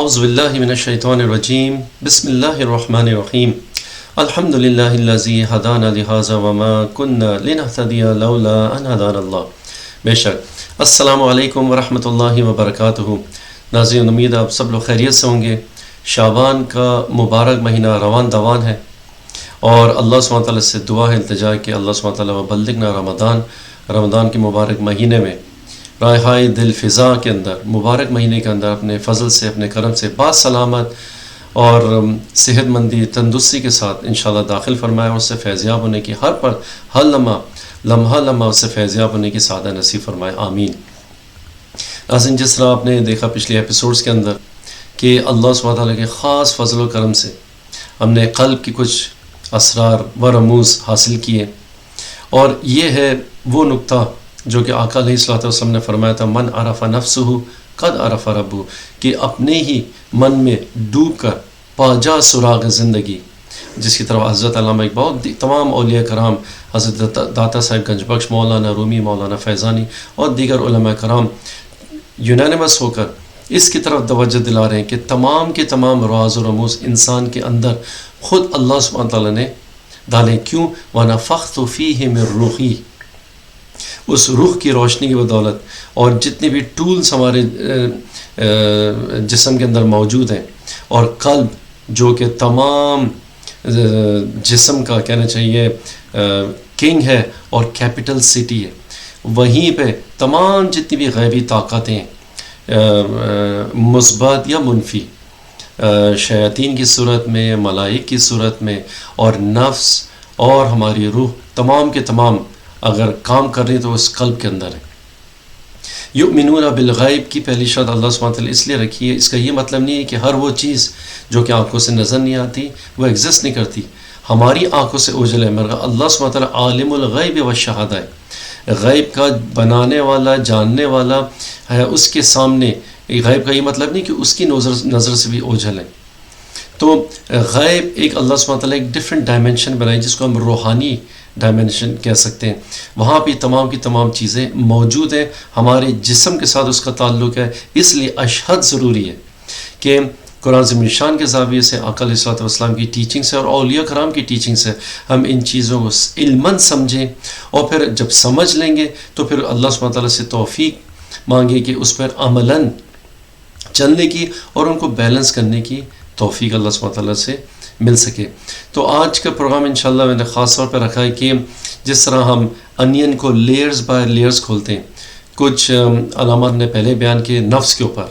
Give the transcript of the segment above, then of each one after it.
اعوذ باللہ من الشیطان الرجیم بسم اللہ الرحمن الرحیم الحمد للہ الذی ہدانا لہذا وما کنا لنہتدی لولا ان ہدانا اللہ. بے شک. السلام علیکم ورحمۃ اللہ وبرکاتہ. ناظرین، امید آپ سب لوگ خیریت سے ہوں گے. شعبان کا مبارک مہینہ روان دوان ہے اور اللہ سبحانہ تعالیٰ سے دعا ہے، التجا کہ اللہ سبحانہ تعالیٰ بلغنا رمضان کے مبارک مہینے میں رائحۂ دل فضا کے اندر، مبارک مہینے کے اندر اپنے فضل سے، اپنے کرم سے با سلامت اور صحت مندی تندرستی کے ساتھ انشاءاللہ داخل فرمائے، اور اس سے فیضیاب ہونے کی ہر لمحہ اس سے فیضیاب ہونے کی سعادت نصیب فرمائے. آمین. ناظرین، جس طرح آپ نے دیکھا پچھلے ایپیسوڈز کے اندر کہ اللہ سبحانہ تعالیٰ کے خاص فضل و کرم سے ہم نے قلب کی کچھ اسرار و رموز حاصل کیے، اور یہ ہے وہ نقطہ جو کہ آقا علیہ الصلوۃ والسلام نے فرمایا تھا، من عرف نفسہ قد عرف ربہ، کہ اپنے ہی من میں ڈوب کر پا جا سراغ زندگی، جس کی طرف حضرت علامہ اقبال، تمام اولیاء کرام، حضرت داتا صاحب گنج بخش، مولانا رومی، مولانا فیضانی اور دیگر علماء کرام یونانیمس ہو کر اس کی طرف توجہ دلا رہے ہیں کہ تمام کے تمام راز و رموز انسان کے اندر خود اللہ سبحانہ تعالیٰ نے ڈالیں. کیوں؟ وَنَفَخْتُ فِيهِ مِن رُوحِي، اس روح کی روشنی کی بدولت، اور جتنے بھی ٹولز ہمارے جسم کے اندر موجود ہیں، اور قلب جو کہ تمام جسم کا کہنا چاہیے کنگ ہے اور کیپٹل سٹی ہے، وہیں پہ تمام جتنی بھی غیبی طاقتیں ہیں، مثبت یا منفی، شیاطین کی صورت میں، ملائک کی صورت میں، اور نفس اور ہماری روح، تمام کے تمام اگر کام کر رہی تو اس قلب کے اندر ہے. یؤمنون بالغیب کی پہلی شرط اللہ سبحانہ وتعالی اس لیے رکھی ہے. اس کا یہ مطلب نہیں ہے کہ ہر وہ چیز جو کہ آنکھوں سے نظر نہیں آتی وہ ایگزسٹ نہیں کرتی، ہماری آنکھوں سے اوجھل ہے، مگر اللہ سبحانہ وتعالی عالم الغیب والشہادہ ہے، غیب کا بنانے والا، جاننے والا ہے. اس کے سامنے غیب کا یہ مطلب نہیں کہ اس کی نظر سے بھی اوجھل ہے. تو غیب ایک اللہ سبحانہ وتعالی ایک ڈفرینٹ ڈائمنشن بنائی، جس کو ہم روحانی ڈائمنشن کہہ سکتے ہیں. وہاں بھی تمام کی تمام چیزیں موجود ہیں، ہمارے جسم کے ساتھ اس کا تعلق ہے. اس لیے اشہد ضروری ہے کہ قرآن عظیم الشان کے زاویے سے، آقا علیہ الصلوۃ والسلام کی ٹیچنگ سے اور اولیاء کرام کی ٹیچنگ سے ہم ان چیزوں کو علماً سمجھیں، اور پھر جب سمجھ لیں گے تو پھر اللہ سبحانہ تعالیٰ سے توفیق مانگے کہ اس پر عملاً چلنے کی اور ان کو بیلنس کرنے کی توفیق اللہ سبحانہ تعالیٰ سے مل سکے. تو آج کا پروگرام انشاءاللہ میں نے خاص طور پہ رکھا ہے کہ جس طرح ہم انین کو لیئرز بائی لیئرز کھولتے ہیں، کچھ علامات نے پہلے بیان کیے نفس کے اوپر،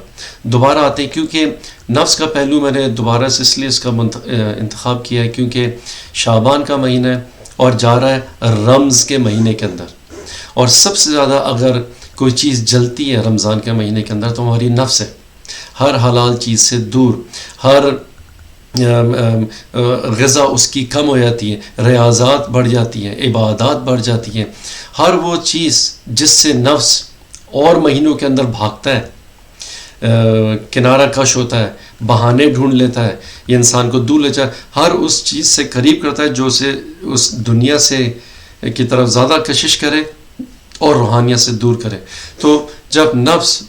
دوبارہ آتے ہیں کیونکہ نفس کا پہلو میں نے دوبارہ سے اس لیے اس کا انتخاب کیا ہے کیونکہ شعبان کا مہینہ ہے اور جا رہا ہے رمض کے مہینے کے اندر، اور سب سے زیادہ اگر کوئی چیز جلتی ہے رمضان کے مہینے کے اندر تو ہماری نفس ہے. ہر حلال چیز سے دور، ہر غذا اس کی کم ہو جاتی ہے، ریاضات بڑھ جاتی ہیں، عبادات بڑھ جاتی ہیں. ہر وہ چیز جس سے نفس اور مہینوں کے اندر بھاگتا ہے، کنارہ کش ہوتا ہے، بہانے ڈھونڈ لیتا ہے، یہ انسان کو دور لے جائے، ہر اس چیز سے قریب کرتا ہے جو اسے اس دنیا سے کی طرف زیادہ کشش کرے اور روحانیت سے دور کرے. تو جب نفس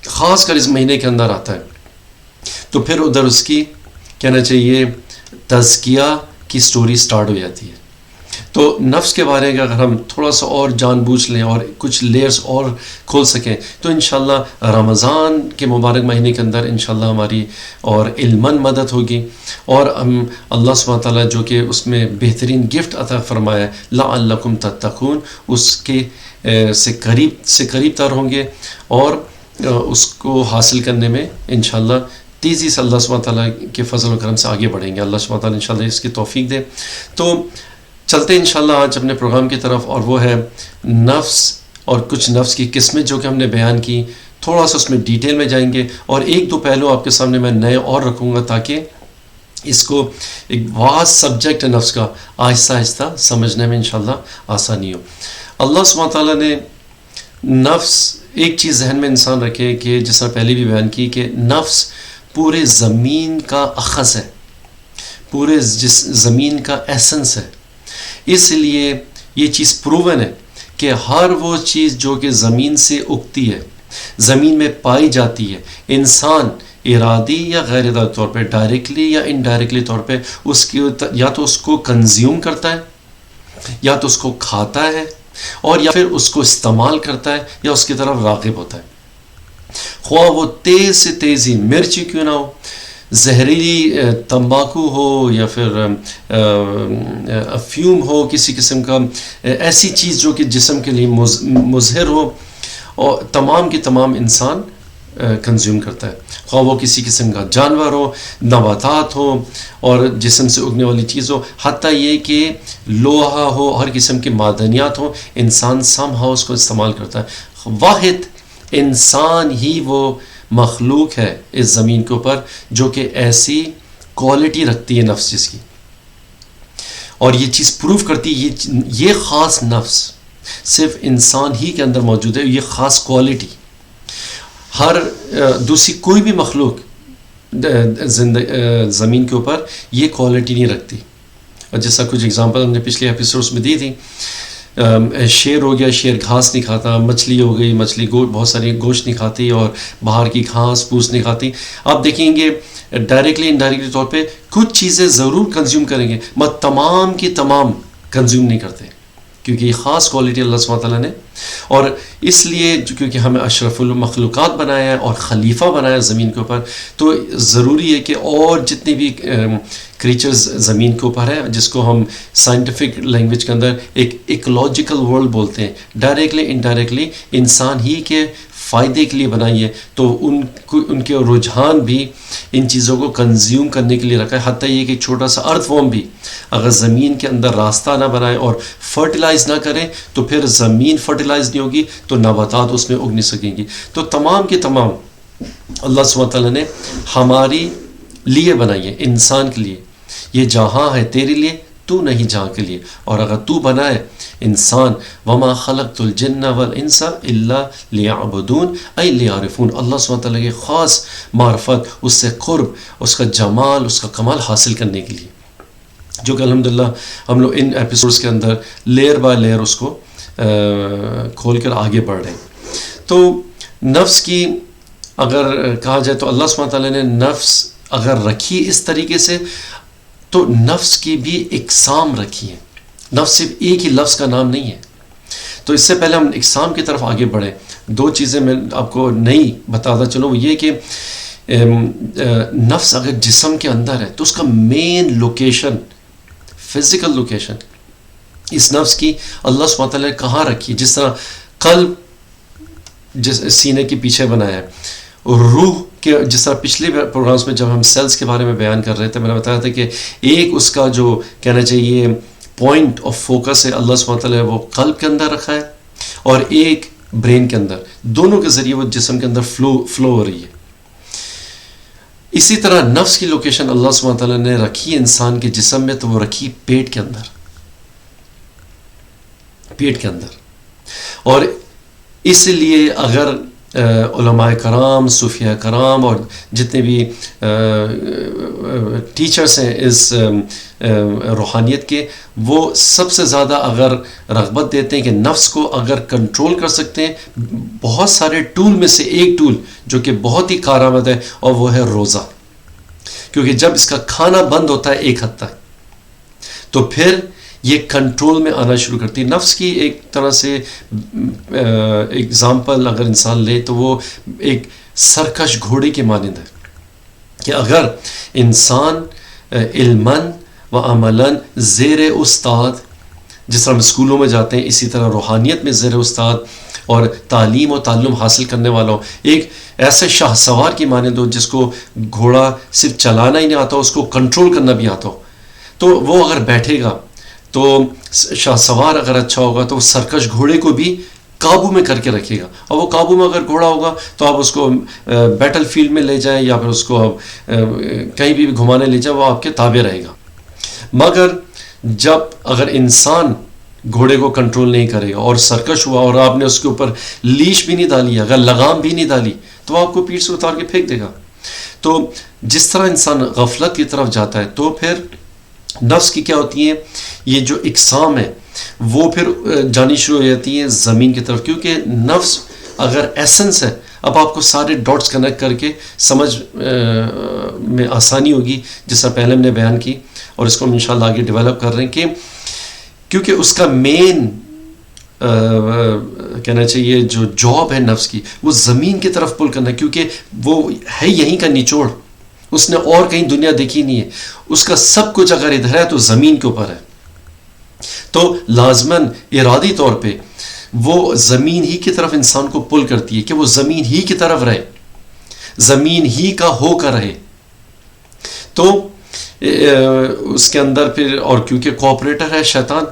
خاص کر اس مہینے کے اندر آتا ہے تو پھر ادھر اس کی کہنا چاہیے تزکیہ کی سٹوری سٹارٹ ہو جاتی ہے. تو نفس کے بارے میں اگر ہم تھوڑا سا اور جان بوجھ لیں اور کچھ لیئرز اور کھول سکیں تو انشاءاللہ رمضان کے مبارک مہینے کے اندر انشاءاللہ ہماری اور علماً مدد ہوگی، اور ہم اللہ سبحانہ تعالیٰ جو کہ اس میں بہترین گفٹ عطا فرمایا ہے لعلکم تتقون، اس کے سے قریب تر ہوں گے، اور اس کو حاصل کرنے میں انشاءاللہ تیزی سے اللہ سبحانہ تعالیٰ کے فضل و کرم سے آگے بڑھیں گے. اللہ سبحانہ تعالیٰ انشاءاللہ اس کی توفیق دے. تو چلتے ہیں انشاءاللہ آج اپنے پروگرام کی طرف، اور وہ ہے نفس اور کچھ نفس کی قسمیں جو کہ ہم نے بیان کی. تھوڑا سا اس میں ڈیٹیل میں جائیں گے، اور ایک دو پہلو آپ کے سامنے میں نئے اور رکھوں گا تاکہ اس کو ایک واس سبجیکٹ ہے نفس کا، آہستہ آہستہ سمجھنے میں انشاءاللہ آسانی ہو. اللہ سبحانہ تعالیٰ نے نفس، ایک چیز ذہن میں انسان رکھے کہ جس طرح پہلے بھی بیان کی کہ نفس پورے زمین کا اخذ ہے، پورے زمین کا ایسنس ہے. اس لیے یہ چیز پروون ہے کہ ہر وہ چیز جو کہ زمین سے اگتی ہے، زمین میں پائی جاتی ہے، انسان ارادی یا غیر ارادی طور پہ، ڈائریکٹلی یا انڈائریکٹلی طور پہ اس کی یا تو اس کو کنزیوم کرتا ہے، یا تو اس کو کھاتا ہے، اور یا پھر اس کو استعمال کرتا ہے، یا اس کی طرف راغب ہوتا ہے. خواہ وہ تیز سے تیزی مرچی کیوں نہ ہو، زہریلی تمباکو ہو، یا پھر افیوم ہو، کسی قسم کا ایسی چیز جو کہ جسم کے لیے مضر ہو، اور تمام کی تمام انسان کنزیوم کرتا ہے. خواہ وہ کسی قسم کا جانور ہو، نباتات ہو، اور جسم سے اگنے والی چیز ہو، حتیٰ یہ کہ لوہا ہو، ہر قسم کے معدنیات ہو، انسان سم ہاؤ اس کو استعمال کرتا ہے. واحد انسان ہی وہ مخلوق ہے اس زمین کے اوپر جو کہ ایسی کوالٹی رکھتی ہے نفس جس کی، اور یہ چیز پروف کرتی ہے یہ خاص نفس صرف انسان ہی کے اندر موجود ہے. یہ خاص کوالٹی ہر دوسری کوئی بھی مخلوق زمین کے اوپر یہ کوالٹی نہیں رکھتی. اور جیسا کچھ اگزامپل ہم نے پچھلے ایپیسوڈس میں دی تھی، شیر ہو گیا، شیر گھاس نہیں کھاتا، مچھلی ہو گئی، مچھلی بہت ساری گوشت نہیں کھاتی اور باہر کی گھاس پھوس نہیں کھاتی. آپ دیکھیں گے ڈائریکٹلی انڈائریکٹلی طور پہ کچھ چیزیں ضرور کنزیوم کریں گے، مگر تمام کی تمام کنزیوم نہیں کرتے، کیونکہ یہ خاص کوالٹی اللہ سبحانہ تعالیٰ نے. اور اس لیے کیونکہ ہمیں اشرف المخلوقات بنایا ہے اور خلیفہ بنایا ہے زمین کے اوپر، تو ضروری ہے کہ اور جتنے بھی کریچرز زمین کے اوپر ہے، جس کو ہم سائنٹیفک لینگویج کے اندر ایک ایکولوجیکل ورلڈ بولتے ہیں، ڈائریکٹلی انڈائریکٹلی انسان ہی کے فائدے کے لیے بنائی ہے، تو ان کے رجحان بھی ان چیزوں کو کنزیوم کرنے کے لیے رکھا ہے. حتیٰ یہ کہ چھوٹا سا ارتھ وارم بھی اگر زمین کے اندر راستہ نہ بنائے اور فرٹیلائز نہ کرے تو پھر زمین فرٹیلائز نہیں ہوگی، تو نباتات اس میں اگ نہیں سکیں گی. تو تمام کے تمام اللہ سبحانہ تعالیٰ نے ہماری لیے بنائی ہے، انسان کے لیے. یہ جہاں ہے تیرے لیے، تو نہیں جہاں کے لیے. اور اگر تو بنائے انسان، وما خلقت الجن والانس الا لیعبدون ای لیعرفون، اللہ سبحانہ تعالیٰ کی خاص معرفت، اس سے قرب، اس کا جمال، اس کا کمال حاصل کرنے کے لیے، جو کہ الحمدللہ ہم لوگ ان ایپیسوڈس کے اندر لیئر بائی لیئر اس کو کھول کر آگے بڑھ رہے ہیں. تو نفس کی اگر کہا جائے تو اللہ سبحانہ تعالیٰ نے نفس اگر رکھی اس طریقے سے، تو نفس کی بھی اقسام رکھی ہیں. نفس صرف ایک ہی لفظ کا نام نہیں ہے. تو اس سے پہلے ہم اقسام کی طرف آگے بڑھیں، دو چیزیں میں آپ کو نہیں بتاتا چلوں. وہ یہ کہ نفس اگر جسم کے اندر ہے تو اس کا مین لوکیشن، فزیکل لوکیشن اس نفس کی اللہ سبحانہ تعالیٰ نے کہاں رکھی. جس طرح قلب سینے کے پیچھے بنایا ہے، روح کہ جس طرح پچھلے پروگرامز میں جب ہم سیلز کے بارے میں بیان کر رہے تھے، میں نے بتایا تھا کہ ایک اس کا جو کہنا چاہیے پوائنٹ آف فوکس ہے اللہ سبحانہ تعالیٰ وہ قلب کے اندر رکھا ہے، اور ایک برین کے اندر، دونوں کے ذریعے وہ جسم کے اندر فلو ہو رہی ہے. اسی طرح نفس کی لوکیشن اللہ سبحانہ تعالیٰ نے رکھی انسان کے جسم میں، تو وہ رکھی پیٹ کے اندر، پیٹ کے اندر. اور اس لیے اگر علماء کرام، صوفیاء کرام اور جتنے بھی ٹیچرز ہیں اس روحانیت کے، وہ سب سے زیادہ اگر رغبت دیتے ہیں کہ نفس کو اگر کنٹرول کر سکتے ہیں، بہت سارے ٹول میں سے ایک ٹول جو کہ بہت ہی کارآمد ہے، اور وہ ہے روزہ. کیونکہ جب اس کا کھانا بند ہوتا ہے ایک حد تک، تو پھر یہ کنٹرول میں آنا شروع کرتی ہے. نفس کی ایک طرح سے اگزامپل اگر انسان لے تو وہ ایک سرکش گھوڑے کے مانند ہے، کہ اگر انسان علماً و عملاً زیر استاد، جس طرح ہم اسکولوں میں جاتے ہیں اسی طرح روحانیت میں زیر استاد اور تعلیم و تعلم حاصل کرنے والا ہو، ایک ایسے شاہ سوار کی مانند ہو جس کو گھوڑا صرف چلانا ہی نہیں آتا، اس کو کنٹرول کرنا بھی آتا ہو، تو وہ اگر بیٹھے گا تو شاہ سوار اگر اچھا ہوگا تو وہ سرکش گھوڑے کو بھی قابو میں کر کے رکھے گا. اور وہ قابو میں اگر گھوڑا ہوگا تو آپ اس کو بیٹل فیلڈ میں لے جائیں یا پھر اس کو آپ کہیں بھی گھمانے لے جائیں، وہ آپ کے تابع رہے گا. مگر جب اگر انسان گھوڑے کو کنٹرول نہیں کرے گا اور سرکش ہوا، اور آپ نے اس کے اوپر لیش بھی نہیں ڈالی، اگر لگام بھی نہیں ڈالی، تو وہ آپ کو پیٹھ سے اتار کے پھینک دے گا. تو جس طرح انسان غفلت کی طرف جاتا ہے، تو پھر نفس کی کیا ہوتی ہیں یہ جو اقسام ہے، وہ پھر جانی شروع ہو جاتی ہے زمین کی طرف. کیونکہ نفس اگر ایسنس ہے، اب آپ کو سارے ڈاٹس کنیکٹ کر کے سمجھ میں آسانی ہوگی، جس طرح پہلے ہم نے بیان کی، اور اس کو ہم انشاءاللہ آگے ڈیولپ کر رہے ہیں، کہ کیونکہ اس کا مین کہنا چاہیے جو جاب ہے نفس کی، وہ زمین کی طرف پل کرنا ہے، کیونکہ وہ ہے یہیں کا نچوڑ، اس نے اور کہیں دنیا دیکھی نہیں ہے، اس کا سب کچھ اگر ادھر ہے تو زمین کے اوپر ہے، تو لازماً ارادی طور پہ وہ زمین ہی کی طرف انسان کو پل کرتی ہے کہ وہ زمین ہی کی طرف رہے، زمین ہی کا ہو کر رہے. تو اس کے اندر پھر، اور کیونکہ کوآپریٹر ہے شیطان،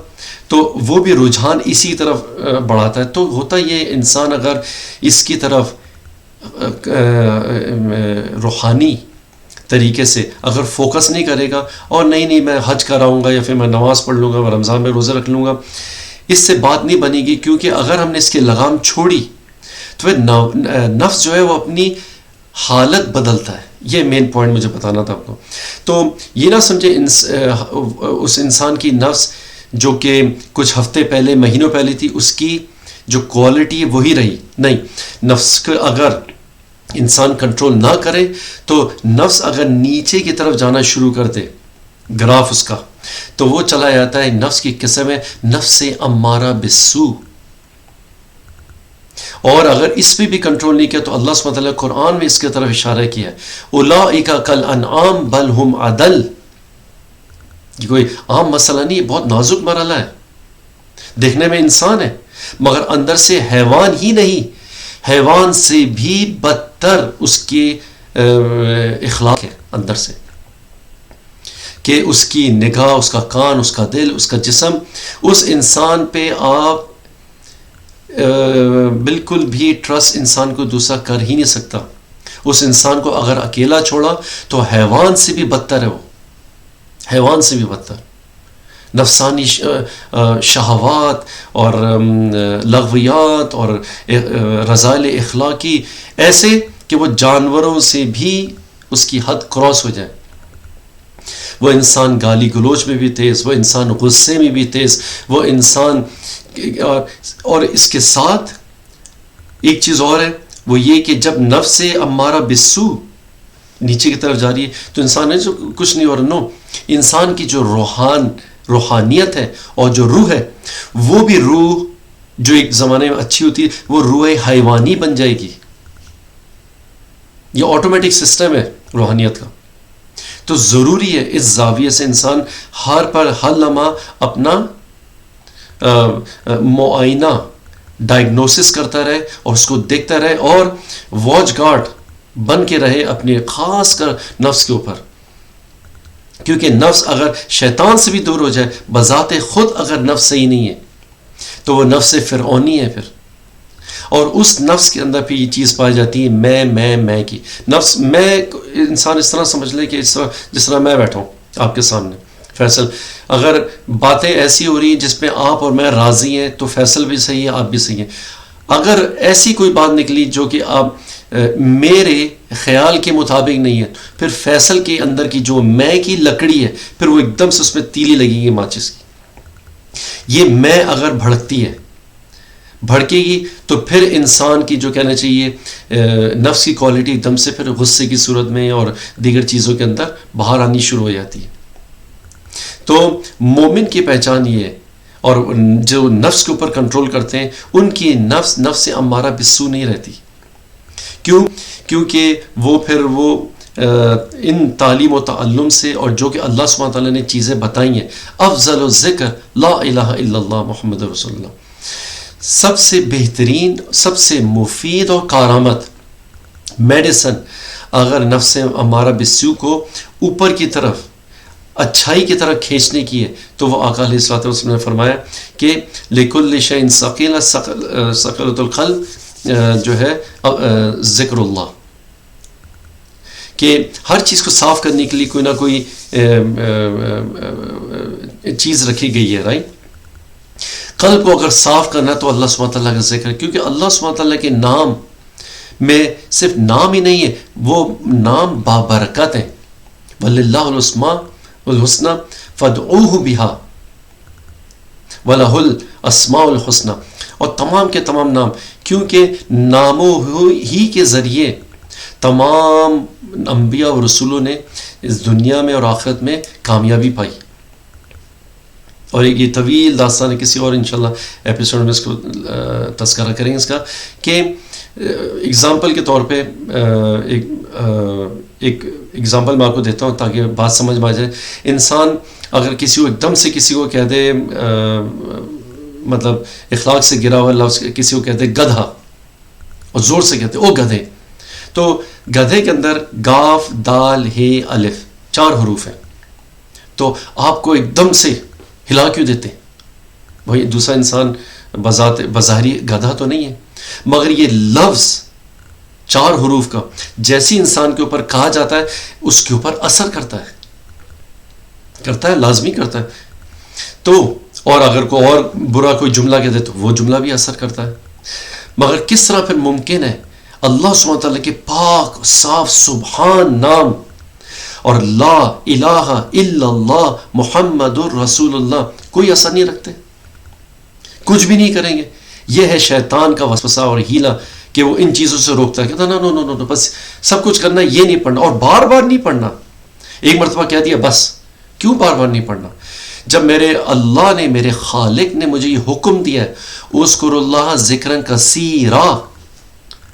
تو وہ بھی رجحان اسی طرف بڑھاتا ہے. تو ہوتا یہ انسان اگر اس کی طرف روحانی طریقے سے اگر فوکس نہیں کرے گا، اور نہیں میں حج کراؤں گا، یا پھر میں نماز پڑھ لوں گا، میں رمضان میں روزہ رکھ لوں گا، اس سے بات نہیں بنے گی. کیونکہ اگر ہم نے اس کی لگام چھوڑی تو پھر نفس جو ہے وہ اپنی حالت بدلتا ہے. یہ مین پوائنٹ مجھے بتانا تھا آپ کو. تو یہ نہ سمجھے اس انسان کی نفس جو کہ کچھ ہفتے پہلے، مہینوں پہلے تھی، اس کی جو کوالٹی ہے وہی رہی. نہیں، نفس کو اگر انسان کنٹرول نہ کرے تو نفس اگر نیچے کی طرف جانا شروع کر دے، گراف اس کا، تو وہ چلا جاتا ہے. نفس کی قسم ہے نفس امارہ بالسوء. اور اگر اس پہ بھی کنٹرول نہیں کیا تو اللہ سبحانہ وتعالی قرآن میں اس کی طرف اشارہ کیا ہے، اولئک کالانعام بل ہم اضل. یہ کوئی عام مسئلہ نہیں، بہت نازک مرحلہ ہے. دیکھنے میں انسان ہے مگر اندر سے حیوان ہی نہیں، حیوان سے بھی بدتر اس کے اخلاق ہے اندر سے، کہ اس کی نگاہ، اس کا کان، اس کا دل، اس کا جسم، اس انسان پہ آپ بالکل بھی ٹرسٹ انسان کو دوسرا کر ہی نہیں سکتا. اس انسان کو اگر اکیلا چھوڑا تو حیوان سے بھی بدتر ہے، وہ حیوان سے بھی بدتر. نفسانی شہوات اور لغویات اور رذائل اخلاقی ایسے کہ وہ جانوروں سے بھی اس کی حد کراس ہو جائے. وہ انسان گالی گلوچ میں بھی تیز، وہ انسان غصے میں بھی تیز، وہ انسان، اور اس کے ساتھ ایک چیز اور ہے، وہ یہ کہ جب نفس امارہ بالسوء نیچے کی طرف جا رہی ہے تو انسان کچھ نہیں ہو رہا. نو، انسان کی جو روحانیت ہے اور جو روح ہے، وہ بھی روح جو ایک زمانے میں اچھی ہوتی ہے وہ روح حیوانی بن جائے گی. یہ آٹومیٹک سسٹم ہے روحانیت کا. تو ضروری ہے اس زاویے سے انسان ہر لمحہ اپنا معائنہ، ڈائگنوسس کرتا رہے اور اس کو دیکھتا رہے، اور واچ گارڈ بن کے رہے اپنے خاص کر نفس کے اوپر. کیونکہ نفس اگر شیطان سے بھی دور ہو جائے، بذات خود اگر نفس صحیح نہیں ہے تو وہ نفس فرعونی ہے پھر. اور اس نفس کے اندر پھر یہ چیز پائی جاتی ہے میں کی. نفس میں انسان اس طرح سمجھ لے کہ جس طرح میں بیٹھا ہوں آپ کے سامنے، فیصل، اگر باتیں ایسی ہو رہی ہیں جس پہ آپ اور میں راضی ہیں تو فیصل بھی صحیح ہے، آپ بھی صحیح ہیں. اگر ایسی کوئی بات نکلی جو کہ آپ میرے خیال کے مطابق نہیں ہے، پھر فیصل کے اندر کی جو میں کی لکڑی ہے پھر وہ ایک دم سے اس میں تیلی لگے گی ماچس کی. یہ میں اگر بھڑکے گی تو پھر انسان کی جو کہنا چاہیے نفس کی کوالٹی ایک دم سے پھر غصے کی صورت میں اور دیگر چیزوں کے اندر باہر آنی شروع ہو جاتی ہے. تو مومن کی پہچان یہ ہے، اور جو نفس کے اوپر کنٹرول کرتے ہیں ان کی نفس امارہ بالسوء نہیں رہتی. کیوں؟ کیونکہ وہ پھر ان تعلیم و تعلم سے، اور جو کہ اللہ سبحانہ تعالیٰ نے چیزیں بتائی ہیں، افضل الذکر لا الہ الا اللہ محمد رسول اللہ، سب سے بہترین، سب سے مفید اور کارآمد میڈیسن اگر نفس امارہ بالسوء کو اوپر کی طرف، اچھائی کی طرف کھینچنے کی ہے تو وہ آقا علیہ الصلوۃ والسلام نے فرمایا کہ لکل شیء ثقیلۃ ثقلۃ القلب جو ہے ذکر اللہ، کہ ہر چیز کو صاف کرنے کے لیے کوئی نہ کوئی چیز رکھی گئی ہے. رائٹ، قلب کو اگر صاف کرنا تو اللہ سبحانہ تعالیٰ کا ذکر، کیونکہ اللہ سبحانہ تعالیٰ کے نام میں صرف نام ہی نہیں ہے، وہ نام بابرکت ہیں. وَلِلَّهُ الْأَسْمَاءُ الْحُسْنَى فَادْعُوهُ بِهَا وَلَهُ الْأَسْمَاءُ الْحُسْنَى. اور تمام کے تمام نام، کیونکہ ناموں ہی کے ذریعے تمام انبیاء و رسولوں نے اس دنیا میں اور آخرت میں کامیابی پائی. اور یہ طویل داستان ہے، کسی اور انشاءاللہ ایپیسوڈ میں اس کو تذکرہ کریں گے اس کا. کہ اگزامپل کے طور پہ ایک اگزامپل میں آپ کو دیتا ہوں تاکہ بات سمجھ میں آ جائے. انسان اگر کسی کو ایک دم سے کسی کو کہہ دے، مطلب اخلاق سے گرا ہوا لفظ کسی کو کہتے گدھا، اور زور سے کہتے او گدھے، تو گدھے کے اندر گاف دال ہے الف 4 حروف ہیں. تو آپ کو ایک دم سے ہلا کیوں دیتے؟ وہی دوسرا انسان بظاہری گدھا تو نہیں ہے، مگر یہ لفظ 4 حروف کا جیسی انسان کے اوپر کہا جاتا ہے اس کے اوپر اثر کرتا ہے، لازمی کرتا ہے. تو اور اگر کوئی اور برا کوئی جملہ کہہ دے تو وہ جملہ بھی اثر کرتا ہے. مگر کس طرح پھر ممکن ہے اللہ سبحانہ وتعالیٰ کے پاک صاف سبحان نام اور لا الہ الا اللہ محمد الرسول اللہ کوئی اثر نہیں رکھتے، کچھ بھی نہیں کریں گے؟ یہ ہے شیطان کا وسوسہ اور ہیلا کہ وہ ان چیزوں سے روکتا ہے، کہتا نو نو نو نو بس سب کچھ کرنا ہے، یہ نہیں پڑھنا، اور بار بار نہیں پڑھنا. ایک مرتبہ کہہ دیا بس، کیوں بار بار نہیں پڑھنا؟ جب میرے اللہ نے، میرے خالق نے مجھے یہ حکم دیا ہے اذکر اللہ ذکرن کثیرا،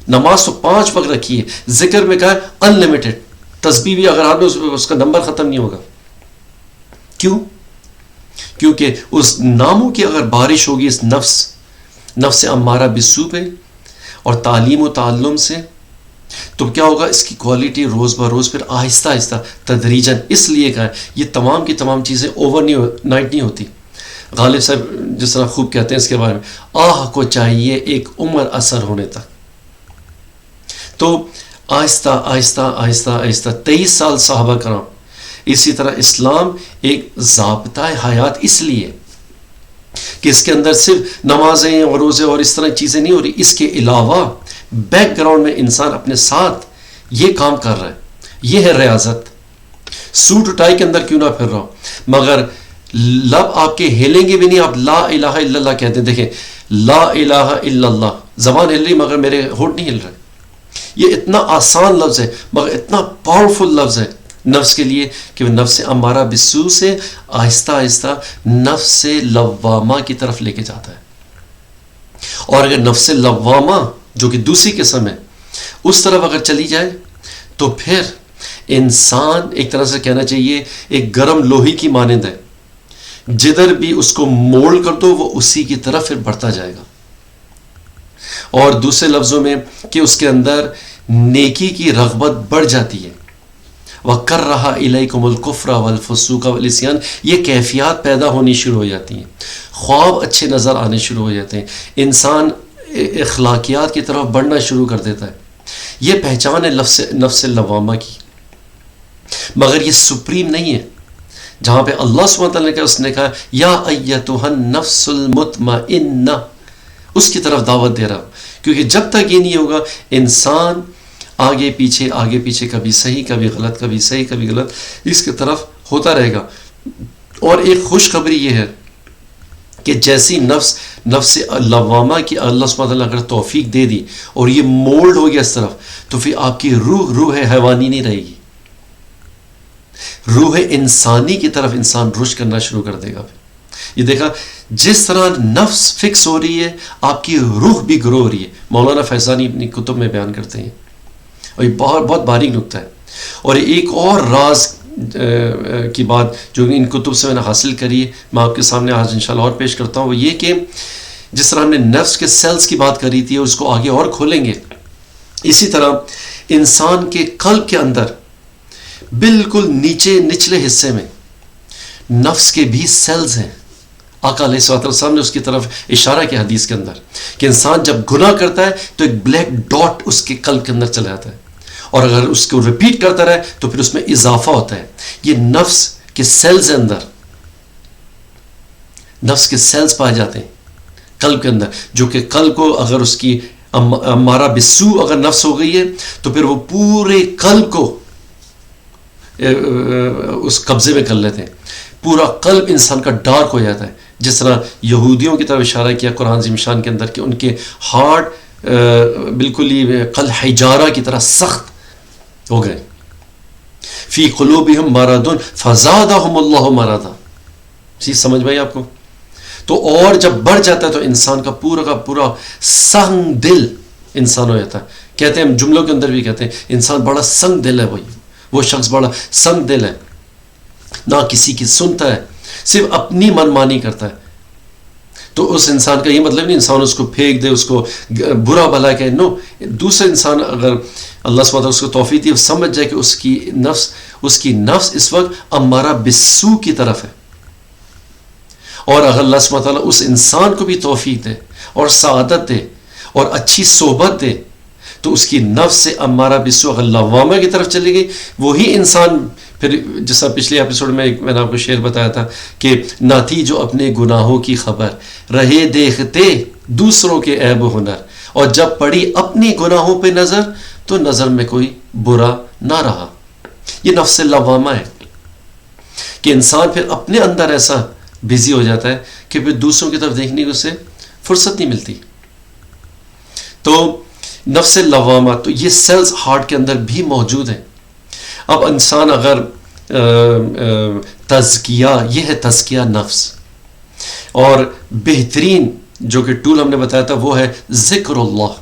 نماز تو 5 وقت رکھی ہے، ذکر میں کہا ہے انلمیٹڈ، تسبیح بھی اگر آپ نے اس کا نمبر ختم نہیں ہوگا. کیوں؟ کیونکہ اس ناموں کی اگر بارش ہوگی اس نفس امارہ بالسوء پہ اور تعلیم و تعلم سے، تو کیا ہوگا؟ اس کی کوالٹی روز بروز پھر آہستہ آہستہ تدریجاً، اس لیے کہا ہے یہ تمام کی تمام چیزیں اوور نائٹ نہیں ہوتی. غالب صاحب جس طرح خوب کہتے ہیں اس کے بارے میں، آہ کو چاہیے ایک عمر اثر ہونے تک. تو آہستہ آہستہ آہستہ آہستہ 23 سال صحابہ کرام. اسی طرح اسلام ایک ضابطہ حیات اس لیے کہ اس کے اندر صرف نمازیں اور روزے اور اس طرح چیزیں نہیں ہو رہی، اس کے علاوہ بیک گراؤنڈ میں انسان اپنے ساتھ یہ کام کر رہا ہے. یہ ہے ریاضت. سوٹ ٹائی کے اندر کیوں نہ پھر رہا ہو، مگر لب آپ کے ہلیں گے بھی نہیں. آپ لا الہ الا اللہ کہتے ہیں، دیکھیں لا الہ الا اللہ، زبان ہل رہی مگر میرے ہونٹ نہیں ہل رہے. یہ اتنا آسان لفظ ہے مگر اتنا پاورفل لفظ ہے نفس کے لیے کہ وہ نفس امارہ بالسوء سے آہستہ آہستہ نفس لوامہ کی طرف لے کے جاتا ہے. اور اگر نفس لوامہ جو کہ دوسری قسم ہے اس طرف اگر چلی جائے تو پھر انسان ایک طرح سے کہنا چاہیے ایک گرم لوہی کی مانند ہے، جدھر بھی اس کو مول کر دو وہ اسی کی طرف پھر بڑھتا جائے گا. اور دوسرے لفظوں میں کہ اس کے اندر نیکی کی رغبت بڑھ جاتی ہے. وَكَرَّهَ إِلَيْكُمُ الْكُفْرَ وَالْفُسُوقَ وَالْعِصْيَانَ، یہ کیفیات پیدا ہونی شروع ہو جاتی ہیں، خواب اچھے نظر آنے شروع ہو جاتے ہیں، انسان اخلاقیات کی طرف بڑھنا شروع کر دیتا ہے. یہ پہچان ہے نفس لوامہ کی. مگر یہ سپریم نہیں ہے. جہاں پہ اللہ سبحانہ وتعالیٰ نے کہا، اس نے کہا یا ایتھا النفس المطمئنہ، اس کی طرف دعوت دے رہا ہوں. کیونکہ جب تک یہ نہیں ہوگا انسان آگے پیچھے کبھی صحیح کبھی غلط، کبھی صحیح کبھی غلط، اس کی طرف ہوتا رہے گا. اور ایک خوشخبری یہ ہے کہ جیسی نفس لوامہ کی اللہ سبحانہ وتعالیٰ اگر توفیق دے دی اور یہ مولڈ ہو گیا اس طرف، تو پھر آپ کی روح حیوانی نہیں رہے گی، روح انسانی کی طرف انسان رشد کرنا شروع کر دے گا. یہ دیکھا جس طرح نفس فکس ہو رہی ہے آپ کی روح بھی گرو ہو رہی ہے. مولانا فیضانی اپنی کتب میں بیان کرتے ہیں، اور یہ بہت باریک نکتہ ہے. اور ایک اور راز کی بات جو ان کتب سے میں نے حاصل کری ہے، میں آپ کے سامنے آج انشاءاللہ اور پیش کرتا ہوں، وہ یہ کہ جس طرح ہم نے نفس کے سیلز کی بات کری تھی اور اس کو آگے اور کھولیں گے، اسی طرح انسان کے قلب کے اندر بالکل نچلے حصے میں نفس کے بھی سیلز ہیں. آقا علیہ السلام نے اس کی طرف اشارہ کیا حدیث کے اندر کہ انسان جب گناہ کرتا ہے تو ایک بلیک ڈاٹ اس کے قلب کے اندر چلا جاتا ہے، اور اگر اس کو ریپیٹ کرتا رہے تو پھر اس میں اضافہ ہوتا ہے. یہ نفس کے سیلز اندر، نفس کے سیلز پائے جاتے ہیں قلب کے اندر، جو کہ قلب کو اگر اس کی امارہ بالسوء اگر نفس ہو گئی ہے تو پھر وہ پورے قلب کو اس قبضے میں کر لیتے ہیں. پورا قلب انسان کا ڈارک ہو جاتا ہے. جس طرح یہودیوں کی طرف اشارہ کیا قرآن عظیم شان کے اندر کہ ان کے ہارٹ بالکل ہی کل حجارہ کی طرح سخت ہو گئے. فی قلوبہم مرض فزادہم اللہ مرضا. چیز سمجھ میں آئی آپ کو؟ تو اور جب بڑھ جاتا ہے تو انسان کا پورا سنگ دل انسان ہو جاتا ہے. کہتے ہیں جملوں کے اندر بھی کہتے ہیں انسان بڑا سنگ دل ہے. وہ شخص بڑا سنگ دل ہے, نہ کسی کی سنتا ہے, صرف اپنی من مانی کرتا ہے. تو اس انسان کا یہ مطلب نہیں انسان اس کو پھینک دے, اس کو برا بھلا کہے. نو, دوسرا انسان اگر اللہ سبحانہ وتعالیٰ اس کو توفیق دی, سمجھ جائے کہ اس کی نفس اس وقت امارہ بالسوء کی طرف ہے, اور اگر اللہ سبحانہ وتعالیٰ اس انسان کو بھی توفیق دے اور سعادت دے اور اچھی صحبت دے, تو اس کی نفس سے امارہ بالسوء اگر لوامہ کی طرف چلی گئی, وہی انسان پھر جیسا پچھلے ایپیسوڈ میں نے آپ کو شعر بتایا تھا کہ نہ تھی جو اپنے گناہوں کی خبر, رہے دیکھتے دوسروں کے عیب و ہنر, اور جب پڑی اپنی گناہوں پہ نظر تو نظر میں کوئی برا نہ رہا. یہ نفس لوامہ ہے کہ انسان پھر اپنے اندر ایسا بزی ہو جاتا ہے کہ پھر دوسروں کی طرف دیکھنے کی اسے فرصت نہیں ملتی. تو نفس لوامہ, تو یہ سیلز ہارٹ کے اندر بھی موجود ہیں. اب انسان اگر تزکیہ, یہ ہے تزکیہ نفس, اور بہترین جو کہ ٹول ہم نے بتایا تھا وہ ہے ذکر اللہ.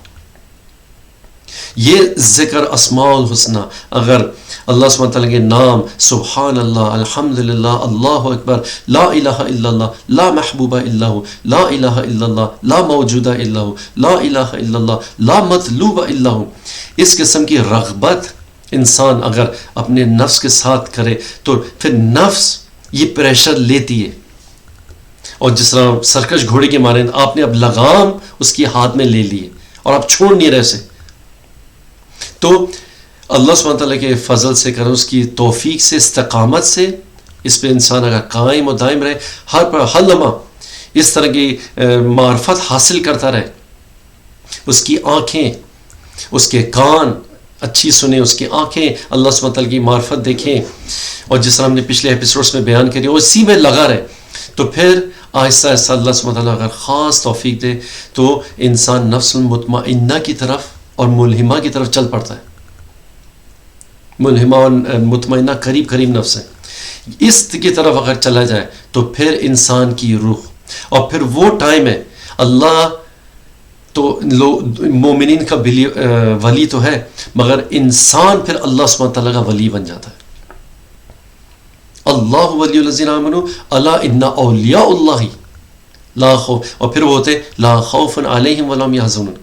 یہ ذکر اسماء الحسنہ, اگر اللہ سبحانہ تعالیٰ کے نام سبحان اللہ, الحمدللہ, اللہ اکبر, لا الہ الا اللہ, لا محبوبہ الا ہو, لا الہ الا اللہ, لا موجودہ الا ہو, لا الہ الا اللہ, لا مطلوب الا ہو, اس قسم کی رغبت انسان اگر اپنے نفس کے ساتھ کرے تو پھر نفس یہ پریشر لیتی ہے. اور جس طرح سرکش گھوڑے کے مانند آپ نے اب لگام اس کی ہاتھ میں لے لی ہے اور آپ چھوڑ نہیں رہے اسے. تو اللہ سبحانہ تعالیٰ کے فضل سے کریں, اس کی توفیق سے, استقامت سے, اس پہ انسان اگر قائم و دائم رہے, ہر لمحہ اس طرح کی معرفت حاصل کرتا رہے, اس کی آنکھیں, اس کے کان اچھی سنیں, اس کی آنکھیں اللہ سبحانہ تعالیٰ کی معرفت دیکھیں, اور جس طرح ہم نے پچھلے ایپیسوڈس میں بیان کری اور اسی میں لگا رہے, تو پھر آہستہ آہستہ اللہ سبحانہ تعالیٰ اگر خاص توفیق دے تو انسان نفس المطمئنہ کی طرف اور ملہمہ کی طرف چل پڑتا ہے. ملہمہ اور مطمئنہ قریب نفس ہے, اس کی طرف اگر چلا جائے تو پھر انسان کی روح, اور پھر وہ ٹائم ہے اللہ تو مومنین کا ولی تو ہے, مگر انسان پھر اللہ سبحانہ تعالیٰ کا ولی بن جاتا ہے. اللہ ولی الذین آمنوا الا ان اولیاء اللہ لا خوف, اور پھر وہ ہوتے لا خوف علیہم ولا هم یحزنون,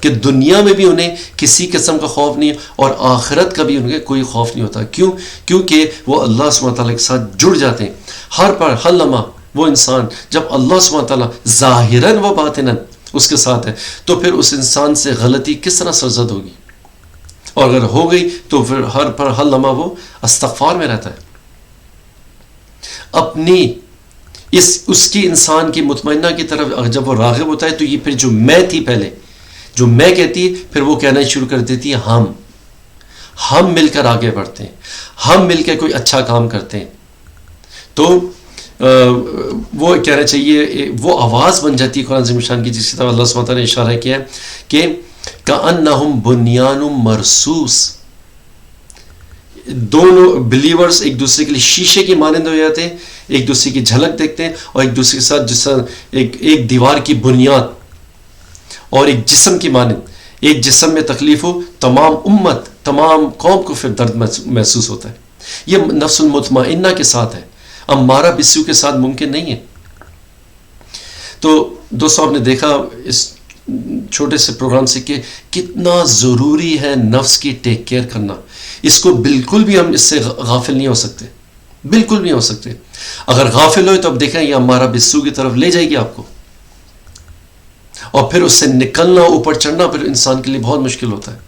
کہ دنیا میں بھی انہیں کسی قسم کا خوف نہیں اور آخرت کا بھی انہیں کوئی خوف نہیں ہوتا. کیوں؟ کیونکہ وہ اللہ سبحانہ تعالیٰ کے ساتھ جڑ جاتے ہیں. ہر لمحہ وہ انسان جب اللہ سبحانہ تعالیٰ ظاہراً و باطناً اس کے ساتھ ہے, تو پھر اس انسان سے غلطی کس طرح سرزد ہوگی, اور اگر ہو گئی تو پھر ہر لمحہ وہ استغفار میں رہتا ہے. اپنی اس کی انسان کی مطمئنہ کی طرف جب وہ راغب ہوتا ہے, تو یہ پھر جو میں تھی پہلے, جو میں کہتی, پھر وہ کہنا شروع کر دیتی ہے ہم مل کر آگے بڑھتے ہیں, ہم مل کے کوئی اچھا کام کرتے ہیں. تو وہ کہنا چاہیے, وہ آواز بن جاتی ہے قرآن عظیم الشان کی, جس کی طرح اللہ سبحانہ تعالیٰ نے اشارہ کیا ہے کہ کأنہم بنیان مرصوص, دونوں بلیورز ایک دوسرے کے لیے شیشے کی مانند ہو جاتے ہیں, ایک دوسرے کی جھلک دیکھتے ہیں, اور ایک دوسرے کے ساتھ جس طرح ایک دیوار کی بنیاد اور ایک جسم کی مانند, ایک جسم میں تکلیف ہو تمام امت, تمام قوم کو پھر درد محسوس ہوتا ہے. یہ نفس المطمئنہ کے ساتھ ہے, امارہ بالسوء کے ساتھ ممکن نہیں ہے. تو دوستوں آپ نے دیکھا اس چھوٹے سے پروگرام سے کہ کتنا ضروری ہے نفس کی ٹیک کیئر کرنا. اس کو بالکل بھی ہم اس سے غافل نہیں ہو سکتے, بالکل نہیں ہو سکتے. اگر غافل ہوئے تو اب دیکھیں یہ امارہ بالسوء کی طرف لے جائے گی آپ کو, اور پھر اس سے نکلنا, اوپر چڑھنا پھر انسان کے لیے بہت مشکل ہوتا ہے.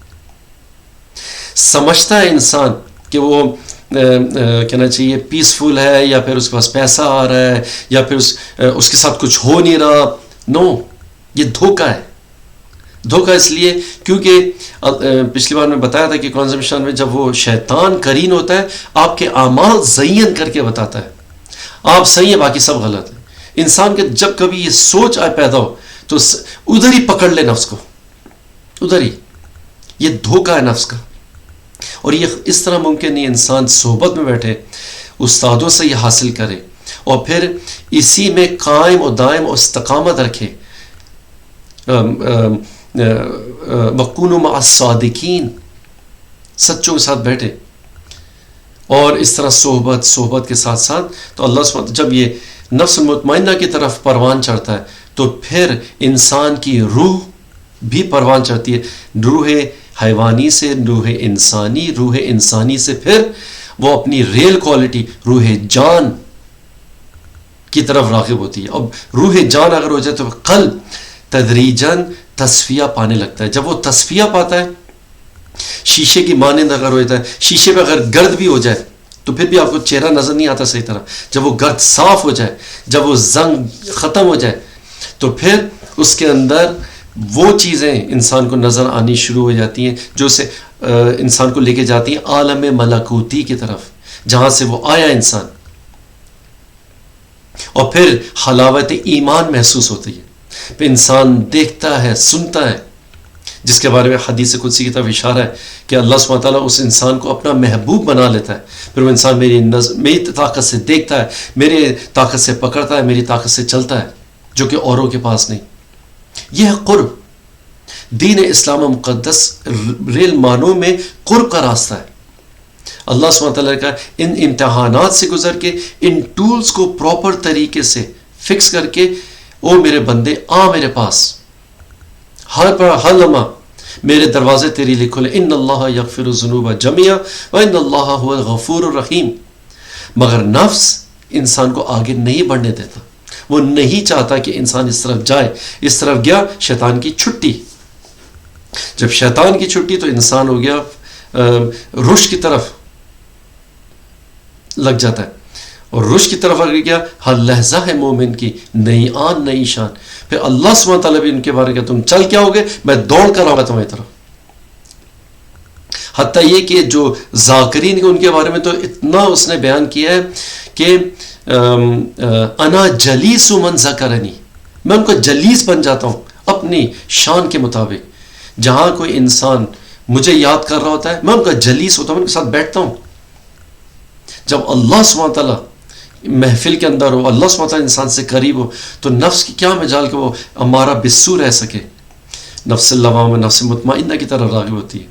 سمجھتا ہے انسان کہ وہ کہنا چاہیے پیسفل ہے, یا پھر اس کے پاس پیسہ آ رہا ہے, یا پھر اس کے ساتھ کچھ ہو نہیں رہا. نو, یہ دھوکہ ہے. دھوکہ اس لیے کیونکہ پچھلی بار میں بتایا تھا کہ قرآن مشان میں جب وہ شیطان قرین ہوتا ہے, آپ کے اعمال زین کر کے بتاتا ہے, آپ صحیح ہیں باقی سب غلط ہے. انسان کے جب کبھی یہ سوچ آئے پیدا ہو تو ادھر ہی پکڑ لے نفس کو, ادھر ہی. یہ دھوکہ ہے نفس کا. اور یہ اس طرح ممکن نہیں انسان صحبت میں بیٹھے استادوں سے یہ حاصل کرے اور پھر اسی میں قائم و دائم و استقامت رکھے. وَكُونُوا مَعَ الصَّادِقِينَ، سچوں کے ساتھ بیٹھے. اور اس طرح صحبت کے ساتھ ساتھ تو اللہ سبحانہ جب یہ نفس مطمئنہ کی طرف پروان چڑھتا ہے تو پھر انسان کی روح بھی پروان چڑھتی ہے. روح حیوانی سے روح انسانی سے پھر وہ اپنی ریل کوالٹی روح جان کی طرف راغب ہوتی ہے. اب روح جان اگر ہو جائے تو قلب تدریجاً تصفیہ پانے لگتا ہے. جب وہ تصفیہ پاتا ہے، شیشے کی مانند اگر ہو جاتا ہے، شیشے پہ اگر گرد بھی ہو جائے تو پھر بھی آپ کو چہرہ نظر نہیں آتا صحیح طرح. جب وہ گرد صاف ہو جائے، جب وہ زنگ ختم ہو جائے تو پھر اس کے اندر وہ چیزیں انسان کو نظر آنی شروع ہو جاتی ہیں جو اسے انسان کو لے کے جاتی ہیں عالم ملکوتی کی طرف، جہاں سے وہ آیا انسان. اور پھر حلاوت ایمان محسوس ہوتی ہے. پھر انسان دیکھتا ہے، سنتا ہے، جس کے بارے میں حدیث قدسی کی طرف اشارہ ہے کہ اللہ سبحانہ تعالیٰ اس انسان کو اپنا محبوب بنا لیتا ہے. پھر وہ انسان میری طاقت سے دیکھتا ہے، میری طاقت سے پکڑتا ہے، میری طاقت سے چلتا ہے، جو کہ اوروں کے پاس نہیں. یہ ہے قرب. دین اسلام مقدس ریل معنوں میں قرب کا راستہ ہے. اللہ سبحانہ تعالیٰ کا ان امتحانات سے گزر کے ان ٹولز کو پراپر طریقے سے فکس کر کے او میرے بندے آ میرے پاس، ہر لمحہ میرے دروازے تیری لیے کھلے. ان اللہ یغفر الذنوب جميعا وان اللہ هو الغفور الرحیم. مگر نفس انسان کو آگے نہیں بڑھنے دیتا. وہ نہیں چاہتا کہ انسان اس طرف جائے. اس طرف گیا شیطان کی چھٹی. جب شیطان کی چھٹی تو انسان ہو گیا رشد کی طرف لگ جاتا ہے. اور رشد کی طرف اگر گیا ہر لحظہ ہے مومن کی نئی آن نئی شان. پھر اللہ سبحانہ تعالیٰ بھی ان کے بارے میں تم چل کیا ہوگے، میں دوڑ کر آؤں گا تمہاری طرف. حتیٰ یہ کہ جو ذاکرین ان کے بارے میں تو اتنا اس نے بیان کیا ہے کہ انا جلیس من ذکرنی، میں ان کا جلیس بن جاتا ہوں اپنی شان کے مطابق. جہاں کوئی انسان مجھے یاد کر رہا ہوتا ہے میں ان کا جلیس ہوتا ہوں، ان کے ساتھ بیٹھتا ہوں. جب اللہ سبحانہ تعالیٰ محفل کے اندر ہو، اللہ سبحانہ تعالیٰ انسان سے قریب ہو تو نفس کی کیا مجال کہ وہ امارہ بالسوء رہ سکے. نفس لوامہ، نفس مطمئنہ کی طرح راغب ہوتی ہے.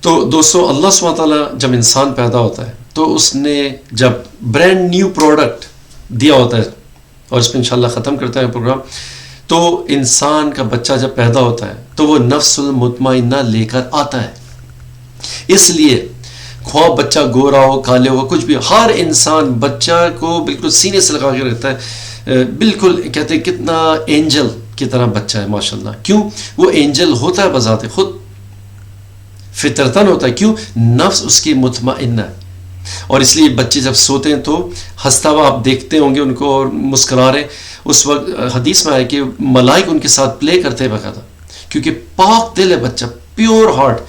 تو دوستو اللہ سبحانہ تعالیٰ جب انسان پیدا ہوتا ہے تو اس نے جب برینڈ نیو پروڈکٹ دیا ہوتا ہے، اور اس پہ انشاءاللہ ختم کرتے ہیں پروگرام. تو انسان کا بچہ جب پیدا ہوتا ہے تو وہ نفس المطمئنہ لے کر آتا ہے. اس لیے خواہ بچہ گورا ہو، کالے ہو، کچھ بھی، ہر انسان بچہ کو بالکل سینے سے لگا کے رکھتا ہے. بالکل کہتے ہیں کتنا اینجل کی طرح بچہ ہے ماشاءاللہ. کیوں؟ وہ اینجل ہوتا ہے بذات خود، فطرتاً ہوتا ہے. کیوں؟ نفس اس کی مطمئنہ ہے. اور اس لیے بچے جب سوتے ہیں تو ہنستا ہوا آپ دیکھتے ہوں گے ان کو اور مسکرا رہے. اس وقت حدیث میں آئے کہ ملائک ان کے ساتھ پلے کرتے ہیں باقاعدہ، کیونکہ پاک دل ہے بچہ، پیور ہارٹ،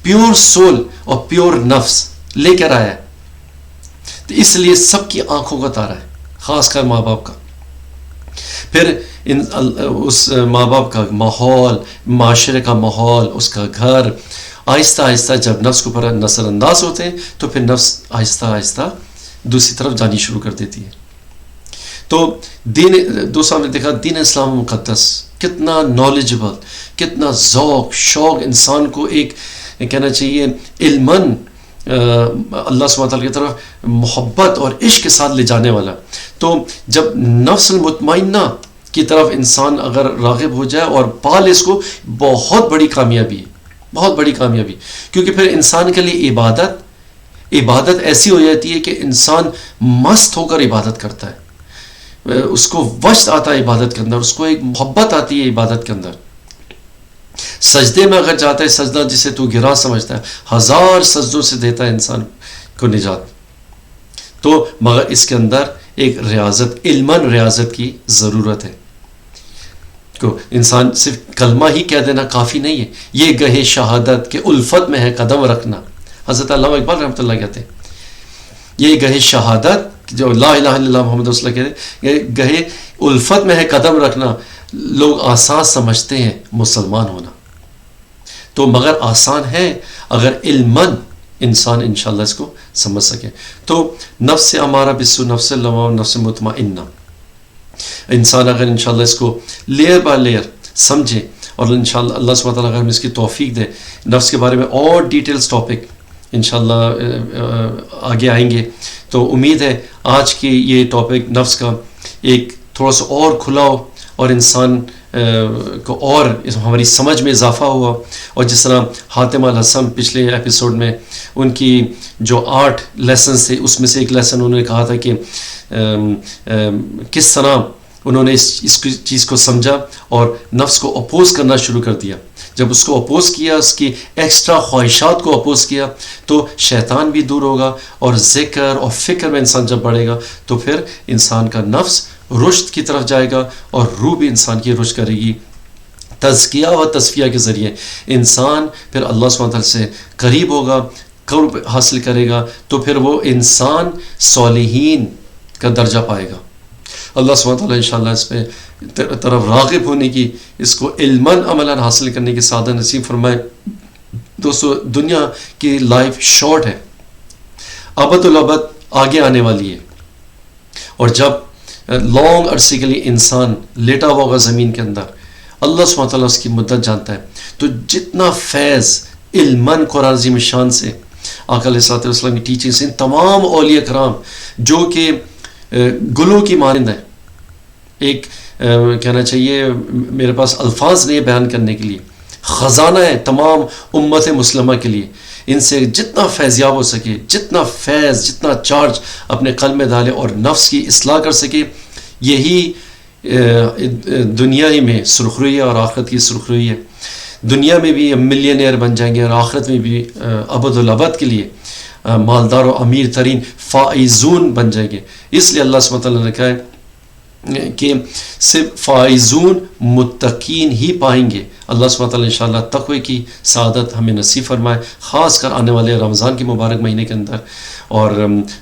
پیور سول اور پیور نفس لے کر آیا ہے. تو اس لیے سب کی آنکھوں کا تارا ہے، خاص کر ماں باپ کا. پھر اس ماں باپ کا ماحول، معاشرے کا ماحول، اس کا گھر، آہستہ آہستہ جب نفس کو پر نظر انداز ہوتے ہیں تو پھر نفس آہستہ آہستہ دوسری طرف جانی شروع کر دیتی ہے. تو دوسرا ہم نے دیکھا دین اسلام مقدس کتنا نالجبل، کتنا ذوق شوق انسان کو ایک کہنا چاہیے علماً اللہ سبحانہ تعالیٰ کی طرف محبت اور عشق کے ساتھ لے جانے والا. تو جب نفس المطمئنہ کی طرف انسان اگر راغب ہو جائے اور پال اس کو، بہت بڑی کامیابی ہے، بہت بڑی کامیابی. کیونکہ پھر انسان کے لیے عبادت ایسی ہو جاتی ہے کہ انسان مست ہو کر عبادت کرتا ہے. اس کو وشت آتا ہے عبادت کے اندر، اس کو ایک محبت آتی ہے عبادت کے اندر. سجدے میں اگر جاتا ہے، سجدہ جسے تو گراں سمجھتا ہے، 1000 سجدوں سے دیتا ہے انسان کو نجات. تو مگر اس کے اندر ایک ریاضت، علماً ریاضت کی ضرورت ہے. کو انسان صرف کلمہ ہی کہہ دینا کافی نہیں ہے. یہ گہے شہادت کے الفت میں ہے قدم رکھنا. حضرت علامہ اقبال رحمۃ اللہ کہتے ہیں یہ گہے شہادت، جو لا الہ الا اللہ محمد رسول اللہ کہتے ہیں، گہے الفت میں ہے قدم رکھنا. لوگ آسان سمجھتے ہیں مسلمان ہونا، تو مگر آسان ہے اگر علماً انسان انشاءاللہ اس کو سمجھ سکے. تو نفس امارہ بالسوء، نفس لوامہ، نفس مطمئنہ، انسان اگر انشاءاللہ اس کو لیئر بائی لیئر سمجھے، اور انشاءاللہ اللہ سبحانہ تعالیٰ اگر ہم اس کی توفیق دے، نفس کے بارے میں اور ڈیٹیلز ٹاپک انشاءاللہ آگے آئیں گے. تو امید ہے آج کی یہ ٹاپک نفس کا ایک تھوڑا سا اور کھلا ہو، اور انسان کو اور ہماری سمجھ میں اضافہ ہوا. اور جس طرح حاتم الحسن پچھلے ایپیسوڈ میں ان کی جو 8 لیسنز تھے، اس میں سے ایک لیسن انہوں نے کہا تھا کہ کس طرح انہوں نے اس چیز کو سمجھا اور نفس کو اپوز کرنا شروع کر دیا. جب اس کو اپوز کیا، اس کی ایکسٹرا خواہشات کو اپوز کیا، تو شیطان بھی دور ہوگا، اور ذکر اور فکر میں انسان جب بڑھے گا تو پھر انسان کا نفس رشد کی طرف جائے گا، اور روح بھی انسان کی رشد کرے گی. تزکیہ و تصفیہ کے ذریعے انسان پھر اللہ سبحانہ تعالیٰ سے قریب ہوگا، قرب حاصل کرے گا، تو پھر وہ انسان صالحین کا درجہ پائے گا. اللہ سبحانہ تعالیٰ انشاءاللہ اس پہ طرف راغب ہونے کی، اس کو علماً عملاً حاصل کرنے کی سعادت نصیب فرمائے. دوستو، دنیا کی لائف شارٹ ہے، ابد الابد آگے آنے والی ہے، اور جب لانگ عرصے کے لیے انسان لیٹا ہوا ہوگا زمین کے اندر، اللہ سبحانہ تعالیٰ اس کی مدت جانتا ہے. تو جتنا فیض علماً قرآن عظیم شان سے، آقا علیہ الصلوۃ والسلام کی ٹیچنگ سے، تمام اولیاء کرام جو کہ گلوں کی مانند ہے، ایک کہنا چاہیے میرے پاس الفاظ نہیں بیان کرنے کے لیے، خزانہ ہے تمام امت مسلمہ کے لیے. ان سے جتنا فیضیاب ہو سکے، جتنا فیض، جتنا چارج اپنے قلب میں ڈالے اور نفس کی اصلاح کر سکے، یہی دنیا ہی میں سرخروئی ہے اور آخرت کی سرخروئی ہے. دنیا میں بھی ہم ملینئر بن جائیں گے، اور آخرت میں بھی ابد الابد کے لیے مالدار و امیر ترین فائزون بن جائیں گے. اس لیے اللہ سبحانہ تعالیٰ نے کہا ہے کہ صرف فائزون متقین ہی پائیں گے. اللہ سبحانہ تعالیٰ انشاءاللہ تقوی کی سعادت ہمیں نصیب فرمائے، خاص کر آنے والے رمضان کے مبارک مہینے کے اندر، اور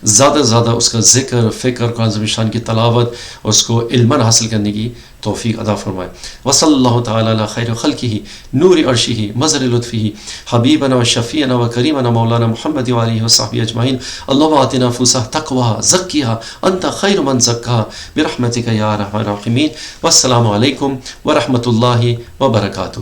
زیادہ سے زیادہ اس کا ذکر، فکر، قرآن عظیم شان کی تلاوت، اس کو علماً حاصل کرنے کی توفیق عطا فرمائے. وصلی اللہ تعالیٰ علی خیر خلقہ نور عرشہ مظہر لطفہ حبیبنا و شفیعنا و کریمنا مولانا محمد و آلہ و صحبہ اجمعین. اللہم آتنا انفسنا تقواہا زکیہا انت خیر من زکاہا برحمتک یا ارحم الراحمین. والسلام علیکم ورحمۃ اللہ وبرکاتہ.